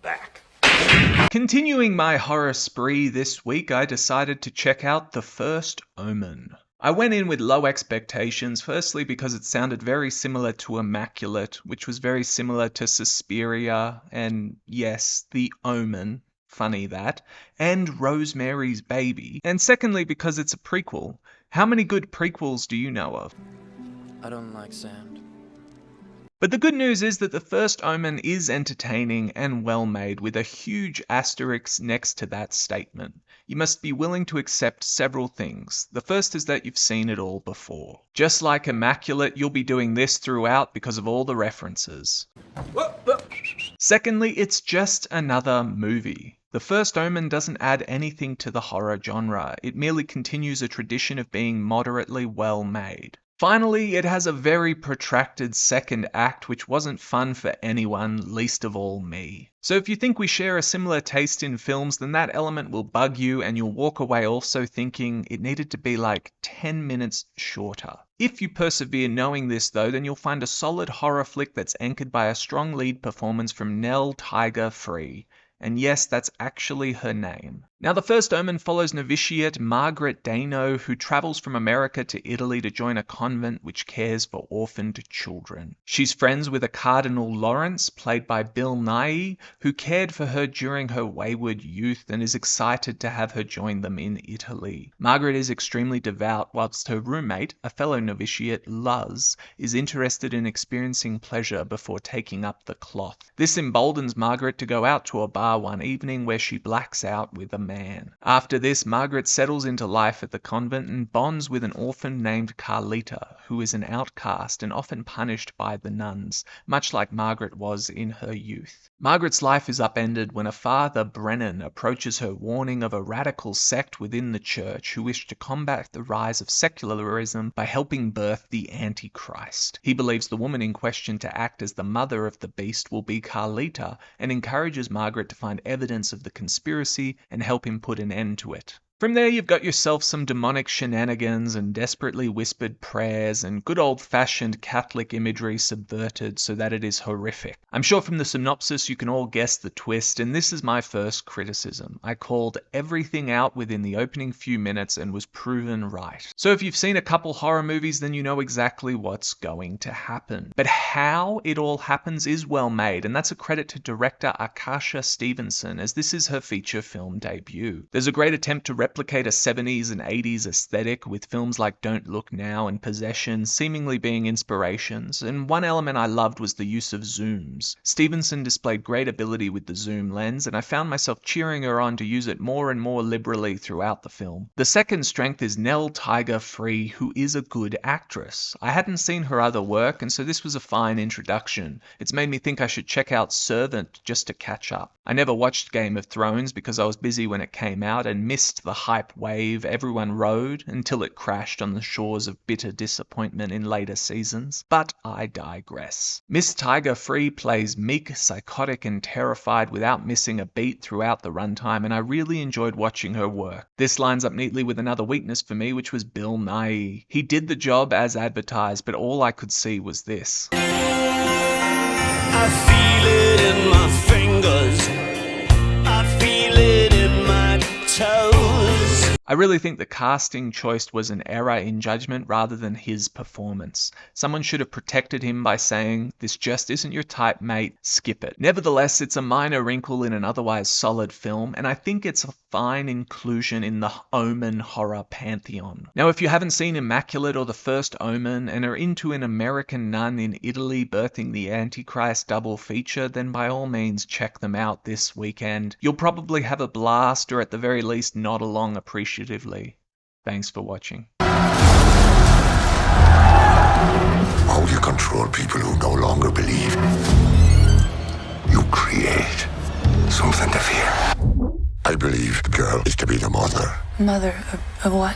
back. Continuing my horror spree this week, I decided to check out The First Omen. I went in with low expectations, firstly because it sounded very similar to Immaculate, which was very similar to Suspiria, and yes, The Omen, funny that, and Rosemary's Baby, and secondly because it's a prequel. How many good prequels do you know of? I don't like sand. But the good news is that The First Omen is entertaining and well made, with a huge asterisk next to that statement. You must be willing to accept several things. The first is that you've seen it all before. Just like Immaculate, you'll be doing this throughout because of all the references. Secondly, it's just another movie. The First Omen doesn't add anything to the horror genre. It merely continues a tradition of being moderately well made. Finally, it has a very protracted second act which wasn't fun for anyone, least of all me. So if you think we share a similar taste in films, then that element will bug you and you'll walk away also thinking it needed to be like 10 minutes shorter. If you persevere knowing this though, then you'll find a solid horror flick that's anchored by a strong lead performance from Nell Tiger. And yes, that's actually her name. Now, The First Omen follows novitiate Margaret Dano, who travels from America to Italy to join a convent which cares for orphaned children. She's friends with a Cardinal Lawrence, played by Bill Nighy, who cared for her during her wayward youth and is excited to have her join them in Italy. Margaret is extremely devout, whilst her roommate, a fellow novitiate, Luz, is interested in experiencing pleasure before taking up the cloth. This emboldens Margaret to go out to a bar one evening where she blacks out with a man. After this, Margaret settles into life at the convent and bonds with an orphan named Carlita, who is an outcast and often punished by the nuns, much like Margaret was in her youth. Margaret's life is upended when a Father Brennan approaches her warning of a radical sect within the church who wish to combat the rise of secularism by helping birth the Antichrist. He believes the woman in question to act as the mother of the beast will be Carlita and encourages Margaret to find evidence of the conspiracy and help him put an end to it. From there, you've got yourself some demonic shenanigans and desperately whispered prayers and good old-fashioned Catholic imagery subverted so that it is horrific. I'm sure from the synopsis you can all guess the twist, and this is my first criticism. I called everything out within the opening few minutes and was proven right. So if you've seen a couple horror movies, then you know exactly what's going to happen. But how it all happens is well made, and that's a credit to director Arkasha Stevenson, as this is her feature film debut. There's a great attempt to replicate a 70s and 80s aesthetic, with films like Don't Look Now and Possession seemingly being inspirations, and one element I loved was the use of zooms. Stevenson displayed great ability with the zoom lens, and I found myself cheering her on to use it more and more liberally throughout the film. The second strength is Nell Tiger, who is a good actress. I hadn't seen her other work, and so this was a fine introduction. It's made me think I should check out Servant just to catch up. I never watched Game of Thrones because I was busy when it came out and missed the hype wave everyone rode until it crashed on the shores of bitter disappointment in later seasons. But I digress. Miss Tiger plays meek, psychotic and terrified without missing a beat throughout the runtime, and I really enjoyed watching her work. This lines up neatly with another weakness for me, which was Bill Nighy. He did the job as advertised, but all I could see was this. I feel it in my fingers, I feel it in my toes. I really think the casting choice was an error in judgment rather than his performance. Someone should have protected him by saying, "This just isn't your type, mate, skip it." Nevertheless, it's a minor wrinkle in an otherwise solid film, and I think it's a fine inclusion in the Omen horror pantheon. Now, if you haven't seen Immaculate or The First Omen and are into an American nun in Italy birthing the Antichrist double feature, then by all means check them out this weekend. You'll probably have a blast, or at the very least nod along appreciatively. Thanks for watching. How do you control people who no longer believe? You create something to fear. I believe the girl is to be the mother. Mother of what?